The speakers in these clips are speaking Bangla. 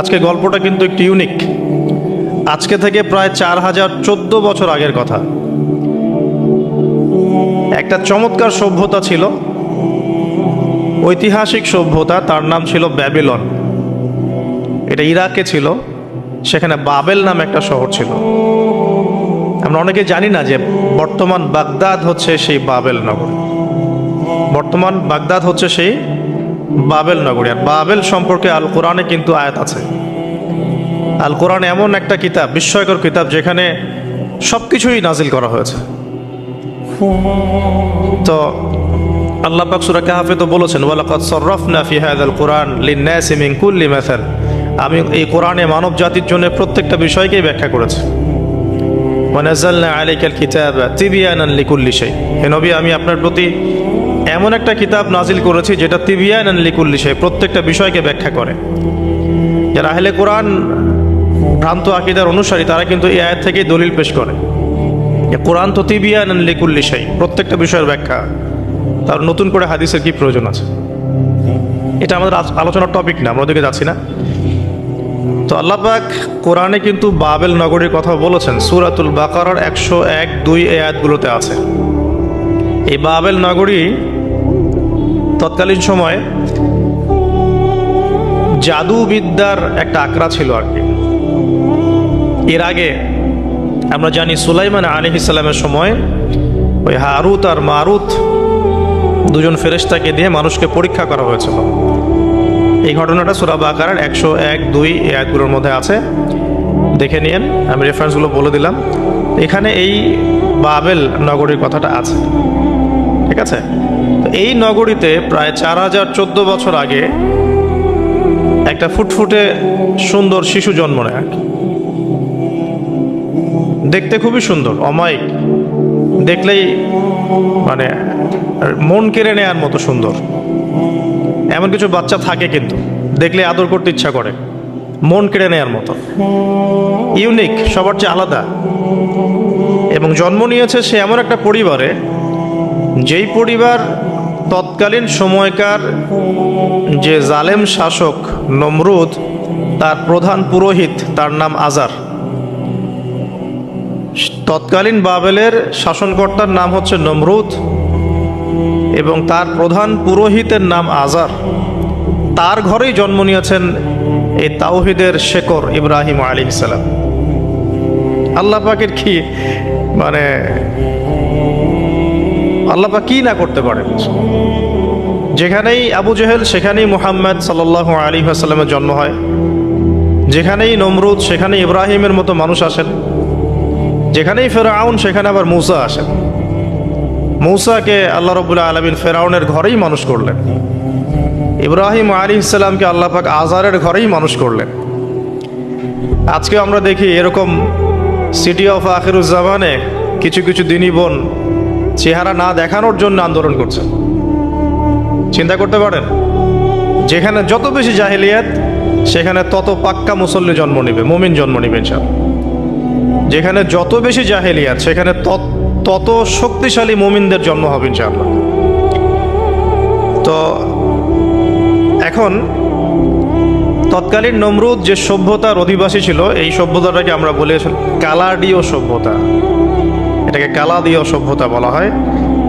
আজকে গল্পটা কিন্তু একটু ইউনিক। আজকে থেকে প্রায় 4014 বছর আগের কথা। একটা চমৎকার সভ্যতা ছিল, ঐতিহাসিক সভ্যতা, তার নাম ছিল ব্যাবিলন। এটা ইরাকে ছিল। সেখানে বাবেল নামে একটা শহর ছিল। আমরা অনেকে জানি না যে বর্তমান বাগদাদ হচ্ছে সেই বাবেল নগরী। বর্তমান বাগদাদ হচ্ছে সেই বাবেল নগরী। আর বাবেল সম্পর্কে আল কোরআনে কিন্তু আয়াত আছে। আল কোরআন এমন একটা কিতাব, বিস্ময়কর কিতাব, যেখানে সব কিছুই নাজিল করা হয়েছে। তো আল্লাহ পাক সূরা কাহফে তো বলেছেন, ওয়ালাকাদ সাররাফনা ফি হাযাল কুরআন লিন-নাসি মিন কুল্লি মাসাল। আমি এই কোরআনে মানব জাতির জন্য প্রত্যেকটা বিষয়কেই ব্যাখ্যা করেছি। ওয়া নাযালনা আলাইকাল কিতাবা তিবয়ানান লিকুল্লি শাই। হে নবী, আমি আপনার প্রতি এমন একটা কিতাব নাজিল করেছি যেটা তিবয়ানান লিকুল্লি শাই, প্রত্যেকটা বিষয়কে ব্যাখ্যা করে। যারা আহলে কোরআন ভ্রান্ত আকীদার অনুসারী, তারা কিন্তু এই আয়াত থেকেই দলিল পেশ করে যে কোরআন তো তিবয়ানান লিকুল্লি শাই, প্রত্যেকটা বিষয়ের ব্যাখ্যা। তার নতুন করে হাদিসের কি প্রয়োজন আছে? এটা আমাদের আলোচনার টপিক না, আমরা ওদিকে যাচ্ছি না। তো আল্লাহ পাক কোরআনে কিন্তু বাবেল নগরীর কথা বলেছেন। সূরাতুল বাকারার 101-2 এই আয়াতগুলোতে আছে। এই বাবেল নগরী তৎকালীন সময়ে জাদুবিদ্যার একটা আকড়া ছিল আর কি। এর আগে আমরা জানি সুলাইমান আলাইহিস সালামের সময় ওই হারুত আর মারুত দুজন ফেরেশতাকে দিয়ে মানুষকে পরীক্ষা করা হয়েছিল। এই ঘটনাটা সূরা বাকারার 101-2 এই আয়াতগুলোর মধ্যে আছে, দেখে নিন। আমি রেফারেন্সগুলো বলে দিলাম। এখানে এই বাবেল নগরীর কথাটা আছে, ঠিক আছে? তো এই নগরীতে প্রায় 4014 বছর আগে একটা ফুটফুটে সুন্দর শিশু জন্ম নেয় আর কি। দেখতে খুবই সুন্দর, অমায়িক, দেখলেই মানে মন কেড়ে নেওয়ার মতো সুন্দর। এমন কিছু বাচ্চা থাকে কিন্তু দেখলে আদর করতে ইচ্ছা করে, মন কেড়ে নেওয়ার মতো, ইউনিক, সবার চেয়ে আলাদা। এবং জন্ম নিয়েছে সে এমন একটা পরিবারে, যেই পরিবার তৎকালীন সময়কার যে জালেম শাসক নমরুদ, তার প্রধান পুরোহিত, তার নাম আজার। তৎকালীন বাবেলের শাসনকর্তার নাম হচ্ছে নমরুদ এবং তার প্রধান পুরোহিতের নাম আজার। তার ঘরেই জন্ম নিয়েছেন এই তাওহীদের শেকর ইব্রাহিম আলাইহিস সালাম। আল্লাহ পাকের কি মানে, আল্লাহ পাক কি না করতে পারেন। যেখানেই আবু জেহেল সেখানেই মুহাম্মদ সাল্লাল্লাহু আলাইহি ওয়াসাল্লামের জন্ম হয়। যেখানেই নমরুদ সেখানেই ইব্রাহিমের মতো মানুষ আসেন। যেখানেই ফেরাউন সেখানে আবার মূসা আসেন। মূসাকে আল্লাহ রাব্বুল আলামিন ফেরাউনের ঘরেই মানুষ করলেন। ইব্রাহিম আলাইহিস সালামকে আল্লাহ পাক আজারের ঘরেই মানুষ করলেন। আজকে আমরা দেখি এরকম সিটি অফ আখিরুজ্জামানে কিছু কিছু দিনী বোন চেহারা না দেখানোর জন্য আন্দোলন করছে। চিন্তা করতে পারেন, যেখানে যত বেশি জাহেলিয়াত সেখানে তত পাক্কা মুসল্লি জন্ম নেবে, মুমিন জন্ম নেবে ইনশাআল্লাহ। যেখানে যত বেশি জাহেলিয়াত সেখানে তত শক্তিশালী মুমিনদের জন্ম হবে ইনশাআল্লাহ। তো এখন তৎকালীন নমরুদ যে সভ্যতার অধিবাসী ছিল, এই সভ্যতাটাকে আমরা বলি কালাডীয় সভ্যতা। এটাকে কালাদীয় সভ্যতা বলা হয়।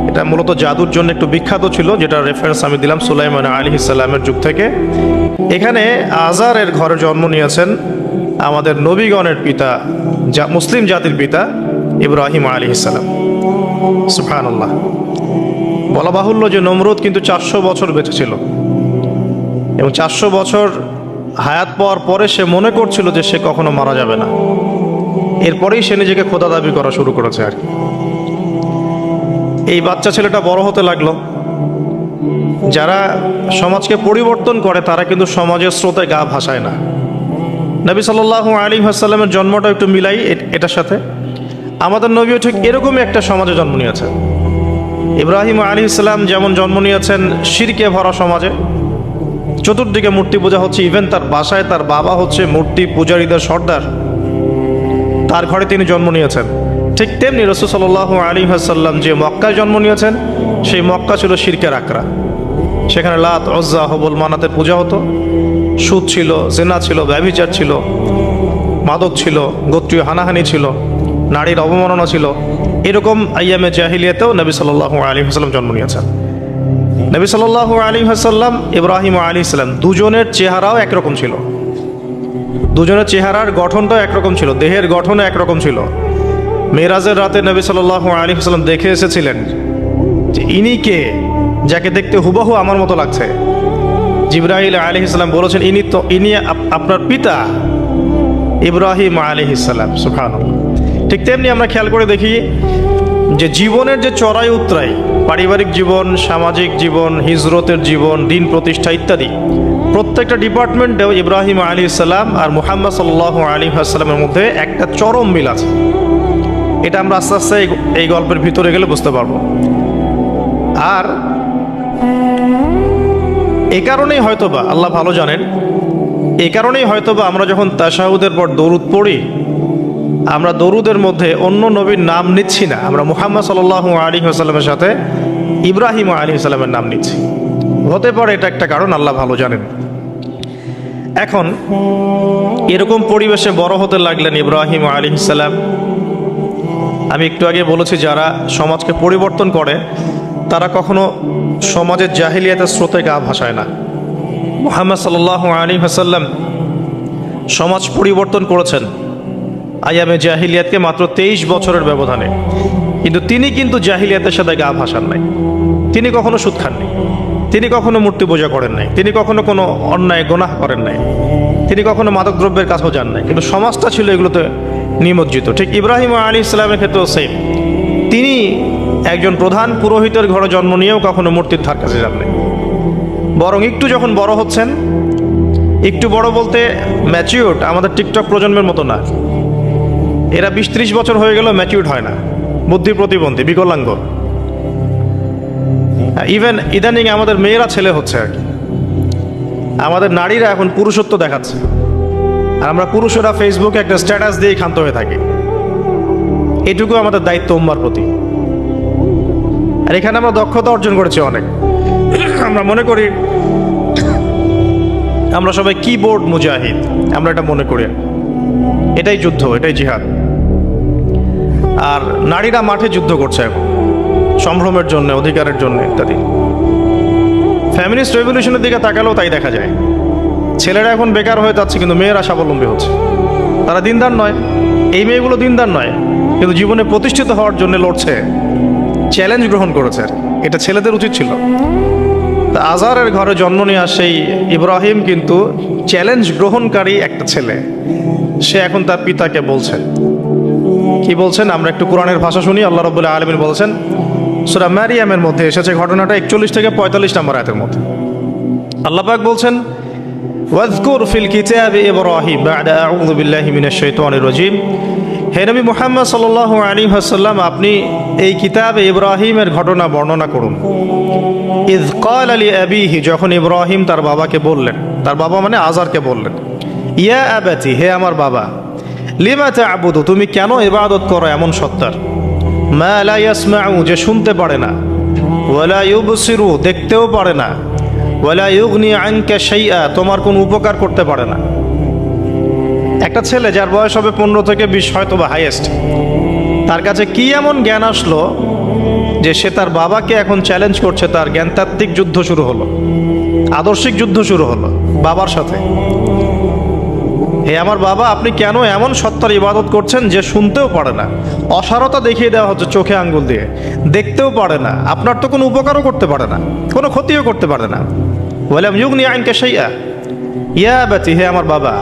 এটা মূলত জাদুর জন্য একটু বিখ্যাত ছিল, যেটা রেফারেন্স আমি দিলাম সুলাইমান আলাইহিস সালামের যুগ থেকে। এখানে আজারের ঘরে জন্ম নিয়েছেন আমাদের নবীগণের পিতা, মুসলিম জাতির পিতা ইব্রাহিম আলাইহিস সালাম। সুবহানাল্লাহ। বলা বাহুল্য যে নমরুদ কিন্তু 400 বছর বেঁচে ছিল এবং 400 বছর হায়াত পাওয়ার পরে সে মনে করছিল যে সে কখনো মারা যাবে না। এরপরেই সে নিজেকে খোদা দাবি করা শুরু করেছে আর কি। এই বাচ্চা ছেলেটা বড় হতে লাগলো। যারা সমাজকে পরিবর্তন করে তারা কিন্তু সমাজের স্রোতে গা ভাসায় না। নবী সাল্লাল্লাহু আলাইহি ওয়াসাল্লামের জন্মটা একটু মিলাই এটার সাথে। আমাদের নবীও ঠিক এরকমই একটা সমাজে জন্ম নিয়েছেন। ইব্রাহিম আলাইহিস সালাম যেমন জন্ম নিয়েছেন শিরকে ভরা সমাজে, চতুর্দিকে মূর্তি পূজা হচ্ছে, ইভেন তার বাসায় তার বাবা হচ্ছে মূর্তি পূজারীদের সর্দার, তার ঘরে তিনি জন্ম নিয়েছেন। ঠিক তেমনি রাসূল সাল্লাল্লাহু আলাইহি ওয়াসাল্লাম যে মক্কায় জন্ম নিয়েছেন, সেই মক্কা ছিল শিরকের আকড়া। সেখানে লাত, উজ্জা, হবল, মানাতের পূজা হতো। সুদ ছিল, জেনা ছিল, ব্যভিচার ছিল, মাদক ছিল, গোত্রীয় হানাহানি ছিল, নারীর অবমাননা ছিল। এরকম আইয়ামে জাহিলিয়াতেও নবী সাল্লাল্লাহু আলাইহি ওয়াসাল্লাম জন্ম নিয়েছেন। নবী সাল্লাল্লাহু আলাইহি ওয়াসাল্লাম, ইব্রাহিম আলাইহিস সালাম, দুজনের চেহারাও একরকম ছিল। দুজনের চেহারার গঠনটাও একরকম ছিল, দেহের গঠনও একরকম ছিল। মেরাজের রাতে নবী সাল্লাল্লাহু আলাইহি ওয়াসাল্লাম দেখে এসেছিলেন যে ইনি কে, যাকে দেখতে হুবহু আমার মতো লাগছে। জিবরাইল আলাইহিস সালাম বলেছেন, ইনি আপনার পিতা ইব্রাহিম আলাইহিস সালাম। সুবহানাল্লাহ। ঠিক তেমনি আমরা খেয়াল করে দেখি যে জীবনের যে চড়াই উতরাই, পারিবারিক জীবন, সামাজিক জীবন, হিজরতের জীবন, দিন প্রতিষ্ঠা ইত্যাদি, প্রত্যেকটা ডিপার্টমেন্টেও ইব্রাহিম আলাইহিস সালাম আর মুহাম্মদ সাল্লাল্লাহু আলাইহি ওয়াসাল্লামের মধ্যে একটা চরম মিল আছে। এটা আমরা আস্তে আস্তে এই গল্পের ভিতরে গেলে বুঝতে পারবো। আর এ কারণেই হয়তোবা আল্লাহ ভালো জানেন, এ কারণেই হয়তোবা আমরা যখন তাশাহুদের পর দরুদ পড়ি, আমরা দরুদের মধ্যে অন্য নবীর নাম নিচ্ছি না, আমরা মুহাম্মদ সাল্লাল্লাহু আলাইহি ওয়াসাল্লামের সাথে ইব্রাহিম আলাইহিস সালামের নাম নিচ্ছি। হতে পারে এটা একটা কারণ, আল্লাহ ভালো জানেন। এখন এরকম পরিবেশে বড় হতে লাগলেন ইব্রাহিম আলাইহিস সালাম। আমি একটু আগে বলেছি, যারা সমাজকে পরিবর্তন করে তারা কখনো সমাজের জাহিলিয়াতের স্রোতে গা ভাসায় না। মুহাম্মদ সাল্লাল্লাহু আলাইহি ওয়াসাল্লাম সমাজ পরিবর্তন করেছেন আইয়ামে জাহিলিয়াতকে মাত্র 23 বছরের ব্যবধানে, কিন্তু তিনি কিন্তু জাহিলিয়াতের সাথে গা ভাসান নাই। তিনি কখনো সুদ খাননি, তিনি কখনো মূর্তি পূজা করেন নাই, তিনি কখনো কোনো অন্যায় গুনাহ করেন নাই, তিনি কখনো মাদক দ্রব্যের কাছেও যান নাই, কিন্তু সমাজটা ছিল এগুলোতে নিমজ্জিত। ঠিক ইব্রাহিম আলাইহিস সালামের ক্ষেত্রেও সেম। তিনি একজন প্রধান পুরোহিতের ঘরে জন্ম নিয়েও কখনো মূর্তির ধার কাছে যান নাই। বরং একটু যখন বড় হচ্ছেন, একটু বড় বলতে ম্যাচিউরড, আমাদের টিকটক প্রজন্মের মতো না, এরা 20-30 বছর হয়ে গেল ম্যাচিউরড হয় না, বুদ্ধি প্রতিবন্ধী, বিকলাঙ্গ। ইভেন ইদানিং আমাদের মেয়েরা ছেলে হচ্ছে আর কি। আমাদের নারীরা এখন পুরুষত্ব দেখাচ্ছে, আর আমরা পুরুষেরা ফেসবুকে একটা স্ট্যাটাস দিয়ে ক্ষান্ত হয়ে থাকি। এটুকু আমাদের দায়িত্ব উম্মার প্রতি। আর এখানে আমরা দক্ষতা অর্জন করেছি অনেক। আমরা মনে করি আমরা সবাই কিবোর্ড মুজাহিদ, আমরা এটা মনে করি। এটাই যুদ্ধ, এটাই জিহাদ। আর নারীরা মাঠে যুদ্ধ করছে এখন, সম্ভ্রমের জন্য, অধিকারের জন্য ইত্যাদি। ফ্যামিলিস্ট রেভলিউশনের দিকে তাকালেও তাই দেখা যায়। ছেলেরা এখন বেকার হয়ে যাচ্ছে, কিন্তু মেয়েরা স্বাবলম্বী হচ্ছে। তারা দিনদার নয়, এই মেয়েগুলো দিনদার নয়, কিন্তু জীবনে প্রতিষ্ঠিত হওয়ার জন্য লড়ছে, চ্যালেঞ্জ গ্রহণ করেছে। এটা ছেলেদের উচিত ছিল। আজারের ঘরে জন্ম নেওয়া সেই ইব্রাহিম কিন্তু চ্যালেঞ্জ গ্রহণকারী একটা ছেলে। সে এখন তার পিতাকে বলছেন, কি বলছেন আমরা একটু কোরআনের ভাষা শুনি। আল্লাহ রাব্বুল আলামিন বলছেন, সূরা মারিয়ামের মধ্যে এসেছে ঘটনাটা 41 থেকে 45 নম্বর আয়াতের মধ্যে। আল্লাহ পাক বলছেন, ওয়াজকুর ফিল কিতাবি ইব্রাহিম বা'দা আউযু বিল্লাহি মিনাশ শাইতানির রাজীম। হে নবী মুহাম্মদ সাল্লাল্লাহু আলাইহি ওয়াসাল্লাম, আপনি এই কিতাবে ইব্রাহিমের ঘটনা বর্ণনা করুন। ইয ক্বালা লিআবিহি, যখন ইব্রাহিম তার বাবাকে বললেন, তার বাবা মানে আজারকে বললেন, ইয়া আবাতি, হে আমার বাবা, লিমা তা'বুদু, তুমি কেন ইবাদত করো এমন সত্তার, মা লা ইয়াসমাউ, যে শুনতে পারে না, ওয়ালা ইউবসিরু, দেখতেও পারে না, ওয়ালা ইউগনি আনকা শাইআ, তোমার কোনো উপকার করতে পারে না। একটা ছেলে যার বয়স হবে 15 থেকে 20, হয়তো বা হাইয়েস্ট, তার কাছে কি এমন জ্ঞান আসলো যে সে তার বাবাকে এখন চ্যালেঞ্জ করছে। তার জ্ঞানতাত্ত্বিক যুদ্ধ শুরু হলো, আদর্শিক যুদ্ধ শুরু হলো বাবার সাথে। হে আমার বাবা, আপনি কেন এমন সত্তার ইবাদত করছেন যে শুনতেও পারে না? অসারতা দেখিয়ে দেওয়া হচ্ছে চোখে আঙ্গুল দিয়ে, দেখতেও পারে না, আপনার তো কোনো উপকারও করতে পারে না, কোনো ক্ষতিও করতে পারে না। ওয়ালাম ইউগনি আনকা শাইআ, ইয়া আবাতি, হে আমার বাবা,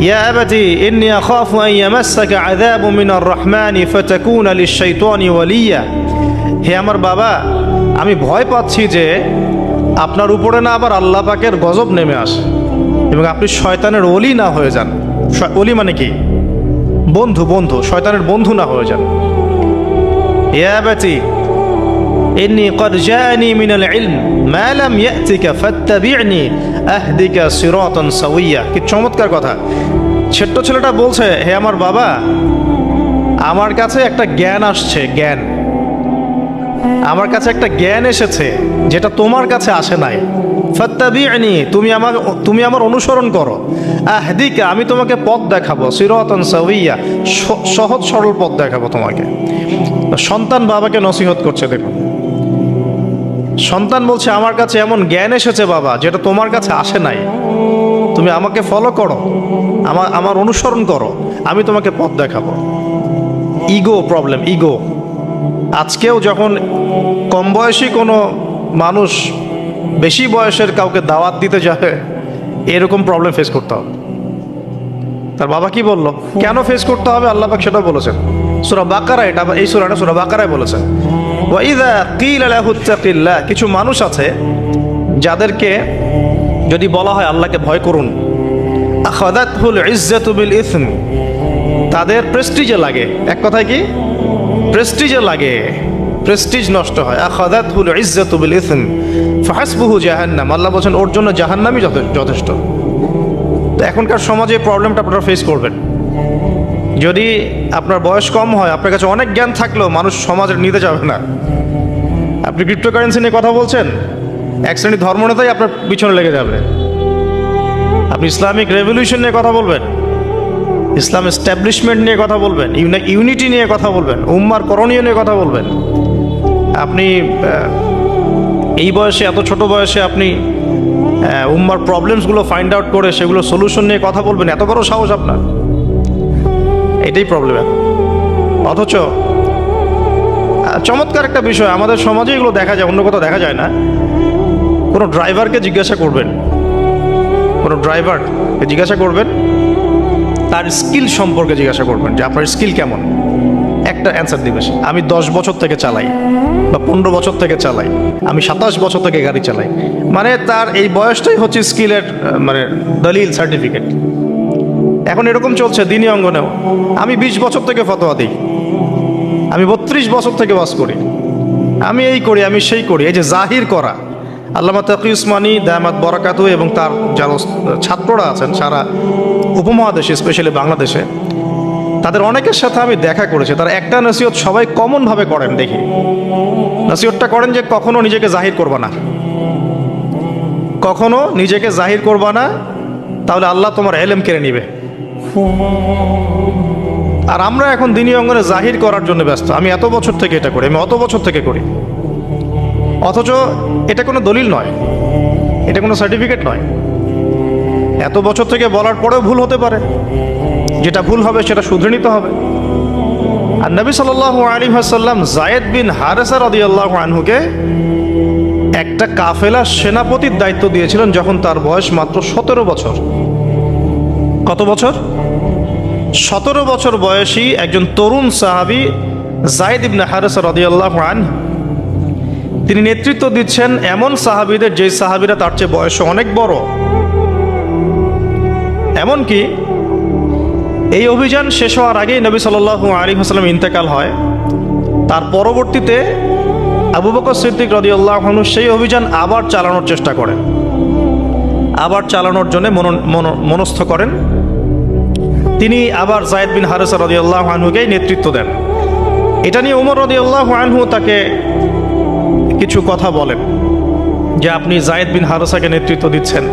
ইয়া আবাতি ইন্নী আখাফু আন ইয়ামাসসাকা আযাবু মিনার রাহমানি ফাতাকুনা লিশ-শাইতানি ওয়ালিয়্যা, হে আমার বাবা, আমি ভয় পাচ্ছি যে আপনার উপরে না আবার আল্লাহ পাকের গজব নেমে আসে এবং আপনি শয়তানের ওলি না হয়ে যান। ওলি মানে কি? বন্ধু, বন্ধু, শয়তানের বন্ধু না হয়ে যান। ইয়া আবাতি ইন্নী ক্বাদ জাআনি মিনাল ইলম মা লাম ইয়াতিকা ফাত্তাবি'নি আহদিকা সিরাতান সাওয়্যা। কি চমৎকার কথা! ছোট্ট ছেলেটা বলছে, হে আমার বাবা, আমার কাছে একটা জ্ঞান আসছে, জ্ঞান, আমার কাছে একটা জ্ঞান এসেছে যেটা তোমার কাছে আসে নাই। ফাত্তাবি'নি, তুমি আমার অনুসরণ করো। আহদিকা, আমি তোমাকে পথ দেখাবো। সিরাতান সাওয়িয়া, সহজ সরল পথ দেখাবো তোমাকে। সন্তান বাবাকে নসিহত করছে, দেখুন সন্তান বলছে আমার কাছে এমন জ্ঞান এসেছে বাবা যেটা তোমার কাছে আসে নাই, তুমি আমাকে ফলো করো, আমার অনুসরণ করো, আমি তোমাকে পথ দেখাবো। Ego problem, ego. আজকেও যখন কম বয়সী কোনো মানুষ বেশি বয়সের কাউকে দাওয়াত দিতে যাবে, এরকম প্রবলেম ফেস করতে হবে। তার বাবা কি বললো, কেন ফেস করতে হবে আল্লাহ পাক সেটা বলেছেন সূরা বাকারা, এটা এই সূরাটা সূরা বাকারায় বলেছেন। ওয়া ইযা কিলা লাহু ইত্তাকিল্লাহ, কিছু মানুষ আছে যাদেরকে যদি বলা হয় আল্লাহকে ভয় করুন, আখাযাতহুল ইজ্জাতু বিল ইসম, তাদের প্রেস্টিজে লাগে। এক কথায় কি, প্রেস্টিজে লাগে, প্রেস্টিজ নষ্ট হয়। আখাযাতহুল ইজ্জাতু বিল ইসম ফাহাসবুহু জাহান্নাম, আল্লাহ বলেন ওর জন্য জাহান্নামই যথেষ্ট। তো এখনকার সমাজে প্রবলেমটা আপনারা ফেস করবেন। যদি আপনার বয়স কম হয়, আপনার কাছে অনেক জ্ঞান থাকলেও মানুষ সমাজের নিতে যাবে না। আপনি ক্রিপ্টোকারেন্সি নিয়ে কথা বলছেন, এক শ্রেণীর ধর্মনেতাই আপনার পিছনে লেগে যাবে। আপনি ইসলামিক রেভলিউশন নিয়ে কথা বলবেন, ইসলাম এস্টাবলিশমেন্ট নিয়ে কথা বলবেন, ইউনিটি নিয়ে কথা বলবেন, উম্মার করণীয় নিয়ে কথা বলবেন। আপনি এই বয়সে, এত ছোট বয়সে আপনি উম্মার প্রবলেমসগুলো ফাইন্ড আউট করে সেগুলো সলিউশন নিয়ে কথা বলবেন, এত বড় সাহস আপনার? এটাই প্রবলেম। অথচ চমৎকার একটা বিষয়, আমাদের সমাজে এগুলো দেখা যায়, অন্য কোথাও দেখা যায় না। কোনো ড্রাইভারকে জিজ্ঞাসা করবেন, কোনো ড্রাইভারকে জিজ্ঞাসা করবেন, তার স্কিল সম্পর্কে জিজ্ঞাসা করবেন যে আপনার স্কিল কেমন। একটা অ্যান্সার দিবে সে, আমি 10 বছর থেকে চালাই, বা 15 বছর থেকে চালাই, আমি 27 বছর থেকে গাড়ি চালাই। মানে তার এই বয়সটাই হচ্ছে স্কিলের মানে দলিল, সার্টিফিকেট। এখন এরকম চলছে দিনী অঙ্গনেও। আমি 20 বছর থেকে ফতোয়া দিই, আমি 32 বছর থেকে ওয়াজ করি, আমি এই করি, আমি সেই করি। এই যে জাহির করা, আল্লামা তাকি উসমানী দামাত বরাকাতু এবং তার যারা ছাত্ররা আছেন সারা উপমহাদেশে, স্পেশালি বাংলাদেশে, তাদের অনেকের সাথে আমি দেখা করেছি। তারা একটা নসিহত সবাই কমনভাবে করেন, দেখি নসিহতটা করেন যে কখনো নিজেকে জাহির করবা না, কখনো নিজেকে জাহির করবা না, তাহলে আল্লাহ তোমার এলেম কেড়ে নিবে। আর আমরা এখন দিনী অঙ্গনে জাহির করার জন্য ব্যস্ত। আমি এত বছর থেকে এটা করি, আমি অত বছর থেকে করি, অথচ এটা কোনো দলিল নয়, এটা কোনো সার্টিফিকেট নয়। এত বছর থেকে বলার পরেও ভুল হতে পারে, যেটা ভুল হবে সেটা শুধরে নিতে হবে। আর নবী সাল্লাল্লাহু আলাইহি ওয়াসাল্লাম যায়েদ বিন হারেসা রাদিয়াল্লাহু আনহুকে একটা কাফেলার সেনাপতির দায়িত্ব দিয়েছিলেন যখন তার বয়স মাত্র 17 বছর। কত বছর? 17 বছর বয়সী একজন তরুণ সাহাবী যায়েদ ইবনে হারেসা রাদিয়াল্লাহু আনহু, তিনি নেতৃত্ব দিচ্ছেন এমন সাহাবীদের যে সাহাবীরা তার চেয়ে বয়সে অনেক বড়। এমনকি এই অভিযান শেষ হওয়ার আগেই নবী সাল্লাল্লাহু আলাইহি ওয়াসাল্লাম ইন্তেকাল হয়। তার পরবর্তীতে আবু বকর সিদ্দিক রাদিয়াল্লাহু আনহু সেই অভিযান আবার চালানোর চেষ্টা করেন, আবার চালানোর জন্য মনস্থ করেন। তিনি আবার যায়েদ বিন হারেসা রাদিয়াল্লাহু আনহুকেই নেতৃত্ব দেন। এটা নিয়ে ওমর রাদিয়াল্লাহু আনহু তাকে কিছু কথা বলেন যে আপনি যায়েদ বিন হারেসাকে নেতৃত্ব দিচ্ছেন,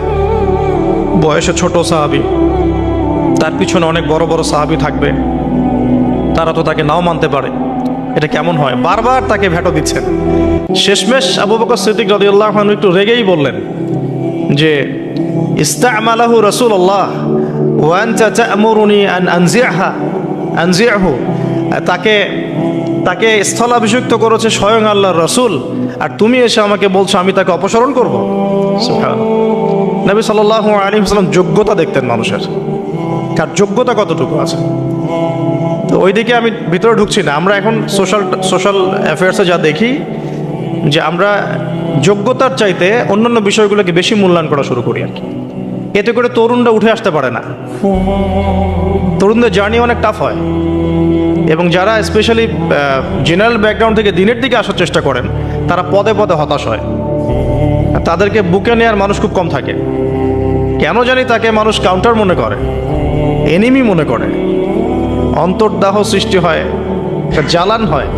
বয়সে ছোট সাহাবী, তার পিছনে অনেক বড় বড় সাহাবী থাকবে, তারা তো তাকে নাও মানতে পারে, এটা কেমন হয়? বারবার তাকে ভেটো দিচ্ছেন। শেষমেশ আবু বকর সিদ্দিক রাদিয়াল্লাহু আনহু একটু রেগেই বললেন যে ইস্তা'মালাহু রাসূলুল্লাহ ওয়া আনতা তা'মুরুনি আন আনজি'হু, তাকে স্থলাভিষিক্ত করেছে স্বয়ং আল্লাহর রাসূল, আর তুমি এসে আমাকে বলছো আমি তাকে অপসারণ করব। সুবহানাল্লাহ। নবী সাল্লাল্লাহু আলাইহি ওয়াসাল্লাম যোগ্যতা দেখতেন মানুষের, কার যোগ্যতা কতটুকু আছে। তো ওইদিকে আমি ভিতরে ঢুকছি না। আমরা এখন সোশ্যাল অ্যাফেয়ার্সে যা দেখি যে আমরা যোগ্যতার চাইতে অন্যান্য বিষয়গুলোকে বেশি মূল্যায়ন করা শুরু করি আর কি। এতে করে তরুণরা উঠে আসতে পারে না, তরুণদের জার্নি অনেক টাফ হয়। এবং যারা স্পেশালি জেনারেল ব্যাকগ্রাউন্ড থেকে দিনের দিকে আসার চেষ্টা করেন, তারা পদে পদে হতাশ হয়। তাদেরকে বুকে নেওয়ার মানুষ খুব কম থাকে। কেন জানি তাকে মানুষ কাউন্টার মনে করে, এনিমি মনে করে, অন্তর্দাহ সৃষ্টি হয়, জ্বালান হয়।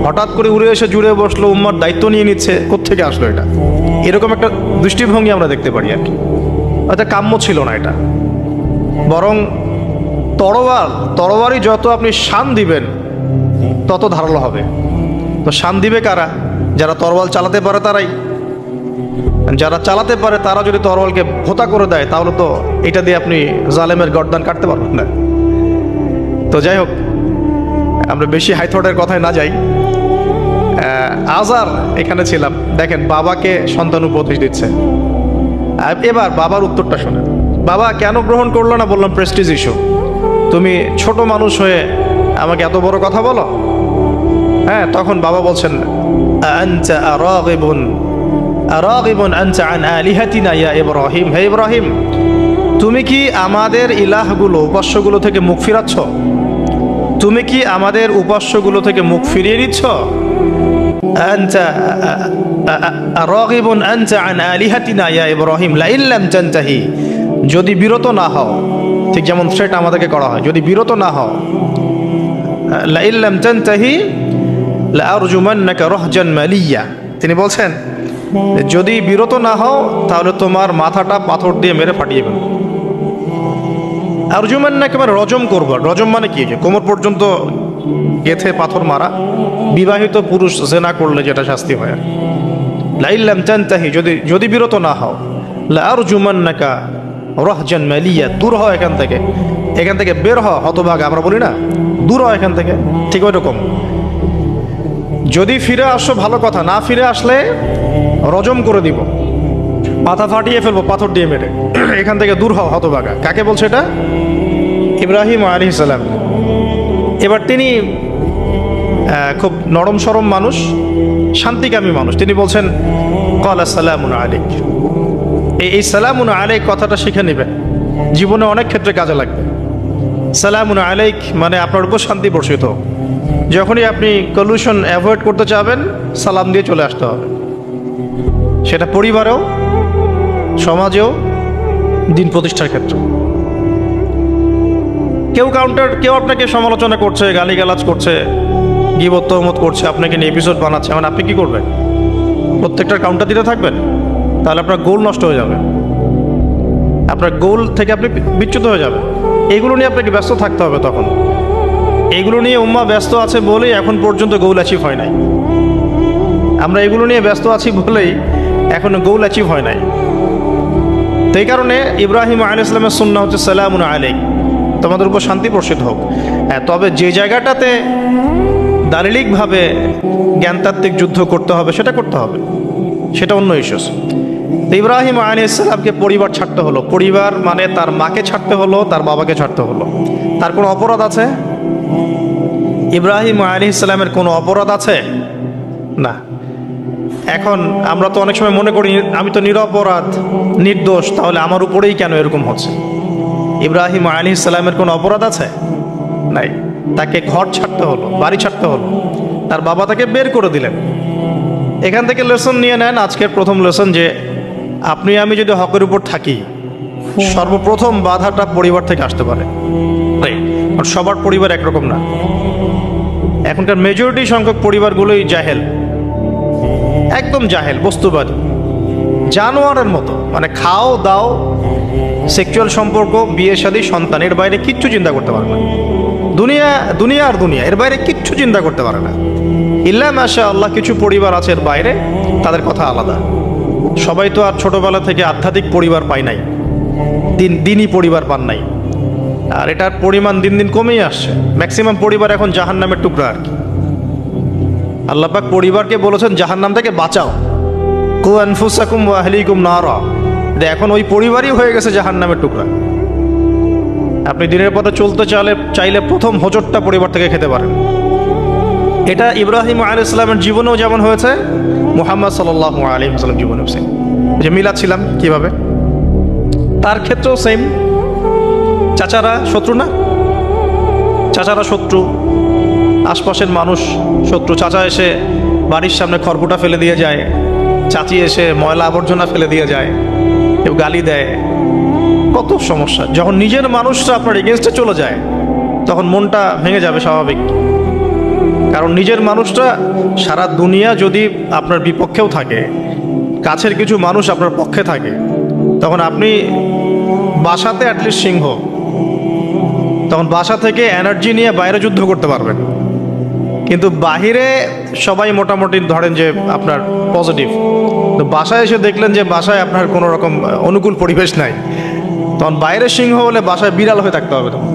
হঠাৎ করে উড়ে এসে জুড়ে বসলো, উম্মার দায়িত্ব নিয়ে নিচ্ছে, কোত্থেকে আসলো এটা? এরকম একটা দৃষ্টিভঙ্গি আমরা দেখতে পারি আর কি। এটা কাম্য ছিল না এটা। বরং তরবারি যত আপনি শান দিবেন তত ধারালো হবে। তো শান দিবে কারা? যারা তরোয়াল চালাতে পারে তারাই। যারা চালাতে পারে তারা যদি তরোয়ালকে ভোতা করে দেয় তাহলে তো এটা দিয়ে আপনি জালেমের গর্দান কাটতে পারবেন না। তো যাই হোক, আমরা বেশি হাইথটের কথায় না যাই। আজার এখানে ছিলাম, দেখেন বাবাকে সন্তান উপদেশ দিচ্ছে। এবার বাবার উত্তরটা শোনেন। বাবা কেন গ্রহণ করলো না? বললাম প্রেস্টিজ ইস্যু। তুমি ছোট মানুষ হয়ে আমাকে এত বড় কথা বলো? হ্যাঁ, তখন বাবা বলছেন, আনতা আরাগিবুন আনতা আন আলিহাতিনা ইয়া ইব্রাহিম। হে ইব্রাহিম, তুমি কি আমাদের ইলাহগুলো, উপাস্যগুলো থেকে মুখ ফিরাচ্ছ? তুমি কি আমাদের উপাস্যগুলো থেকে মুখ ফিরিয়ে নিচ্ছ? আনতা আরাগিবুন আনতা আন আলিহাতিনা ইয়া ইব্রাহিম লাইন লাম তানতাহি। যদি বিরত না হও, ঠিক যেমন থ্রেট আমাদেরকে করা হয়, যদি বিরত না হও, লাইন লাম তানতাহি লাআরজুমান্নাকা রাহজান মালিয়া। তিনি বলছেন যদি বিরত না হও তাহলে তোমার মাথাটা পাথর দিয়ে মেরে ফাটিয়ে ফেলব। আরজুমান্নাকা মানে রজম করব। রজম মানে কি? কোমর পর্যন্ত গেথে পাথর মারা। বিবাহিত পুরুষ জেনা করলে যেটা শাস্তি হয়। লাইন লাম তানতাহি, যদি বিরত না হও, লাআরজুমান্নাকা রাহজান মালিয়া, দূর হও এখান থেকে বের হও, হতভাগা আমরা বলি না, দূর হও এখান থেকে। ঠিক ওই রকম, যদি ফিরে আসো ভালো কথা, না ফিরে আসলে রজম করে দিব, মাথা ফাটিয়ে ফেলবো পাথর দিয়ে মেরে। এখান থেকে দূর হও হতভাগা। কাকে বলছে এটা? ইব্রাহিম আলাইহিস সালাম। এবার তিনি খুব নরম সরম মানুষ, শান্তিকামী মানুষ। তিনি বলছেন ক্বালা সালামুন আলাইক। এই সালামুন আলাইক কথাটা শিখে নেবেন, জীবনে অনেক ক্ষেত্রে কাজে লাগবে। সালামুন আলাইক মানে আপনার উপর শান্তি বর্ষিত। যখনই আপনি কলিউশন অ্যাভয়েড করতে চাবেন, সালাম দিয়ে চলে আসতে হবে। সেটা পরিবারেও, সমাজেও, দিন প্রতিষ্ঠার ক্ষেত্রে। কেউ আপনাকে সমালোচনা করছে, গালিগালাজ করছে, গীবত তহমত করছে, আপনাকে নিয়ে এপিসোড বানাচ্ছে, মানে আপনি কি করবেন? প্রত্যেকটার কাউন্টার দিতে থাকবেন? তাহলে আপনার গোল নষ্ট হয়ে যাবে, আপনার গোল থেকে আপনি বিচ্যুত হয়ে যাবেন। এগুলো নিয়ে আপনাকে ব্যস্ত থাকতে হবে। তখন এগুলো নিয়ে উম্মাহ ব্যস্ত আছে বলেই এখন পর্যন্ত গোল অ্যাচিভ হয় নাই। আমরা এগুলো নিয়ে ব্যস্ত আছি বলেই এখনো গোল অ্যাচিভ হয় নাই। তো এই কারণে ইব্রাহিম আলাইহিস সালামের সুন্নাহ হচ্ছে সালামুন আলাইক, তোমাদের উপর শান্তি বর্ষিত হোক। তবে যে জায়গাটাতে দালিলিকভাবে জ্ঞানতাত্ত্বিক যুদ্ধ করতে হবে সেটা করতে হবে, সেটা অন্য ইস্যুস। ইব্রাহিম আলাইহিস সালামকে পরিবার ছাড়তে হলো। পরিবার মানে তার মাকে ছাড়তে হলো, তার বাবাকে ছাড়তে হলো। তার কোনো অপরাধ আছে? ইব্রাহিম আলাইহিস সালামের কোনো অপরাধ আছে? না। এখন আমরা তো অনেক সময় মনে করি আমি তো নিরপরাধ, নির্দোষ, তাহলে আমার উপরেই কেন এরকম হচ্ছে? ইব্রাহিম আলাইহিস সালামের কোনো অপরাধ আছে? নাই। তাকে ঘর ছাড়তে হলো, বাড়ি ছাড়তে হলো, তার বাবা তাকে বের করে দিলেন। এখান থেকে লেসন নিয়ে নেন, আজকের প্রথম লেসন, যে আপনি আমি যদি হকের উপর থাকি, সর্বপ্রথম বাধাটা পরিবার থেকে আসতে পারে। কারণ সবার পরিবার একরকম না। এখনকার মেজরিটি সংখ্যক পরিবারগুলোই জাহেল, একদম জাহেল, বস্তুবাদী, জানোয়ারের মতো। মানে খাও দাও, সেক্সুয়াল সম্পর্ক, বিয়ে শাদী, সন্তান, এর বাইরে কিচ্ছু চিন্তা করতে পারে না। দুনিয়া আর দুনিয়া, এর বাইরে কিচ্ছু চিন্তা করতে পারে না। ইল্লা মাশা আল্লাহ, কিছু পরিবার আছে এর বাইরে, তাদের কথা আলাদা। সবাই তো আর ছোটবেলা থেকে আধ্যাত্মিক পরিবার পায় নাই, দিনই পরিবার পান নাই। আর এটার পরিমাণ দিন দিন কমেই আসছে। ম্যাক্সিমাম পরিবার এখন জাহান্নামের টুকরা আর কি। আল্লাহ পাক পরিবারকে বলেছেন জাহান্নাম থেকে বাঁচাও, কু আনফুসাকুম ওয়া আহলিকুম নারা। এখন ওই পরিবারই হয়ে গেছে জাহান্নামের টুকরা। আপনি দিনের পথে চলতে চাইলে প্রথম হোঁচটটা পরিবার থেকে খেতে পারেন। এটা ইব্রাহিম আলাইহিস সালামের জীবনেও যেমন হয়েছে, মুহাম্মদ সাল্লাল্লাহু আলাইহি ওয়াসাল্লাম জীবনেও সেম। যে মিলাচ্ছিলাম কিভাবে, তার ক্ষেত্রেও সেম। চাচারা শত্রু না? চাচারা শত্রু, আশপাশের মানুষ শত্রু। চাচা এসে বাড়ির সামনে খড়কুটা ফেলে দিয়ে যায়, চাচি এসে ময়লা আবর্জনা ফেলে দিয়ে যায়, কেউ গালি দেয়, কত সমস্যা। যখন নিজের মানুষরা আপনার এগেনস্টে চলে যায় তখন মনটা ভেঙে যাবে, স্বাভাবিক। কারণ নিজের মানুষটা সারা দুনিয়া যদি আপনার বিপক্ষেও থাকে, কাছের কিছু মানুষ আপনার পক্ষে থাকে, তখন আপনি বাসাতে অ্যাটলিস্ট সিংহ, তখন বাসা থেকে এনার্জি নিয়ে বাইরে যুদ্ধ করতে পারবেন। কিন্তু বাহিরে সবাই মোটামুটি ধরেন যে আপনার পজিটিভ, তো বাসায় এসে দেখলেন যে বাসায় আপনার কোনো রকম অনুকূল পরিবেশ নাই, তখন বাইরে সিংহ হলে বাসায় বিড়াল হয়ে থাকতে হবে। তখন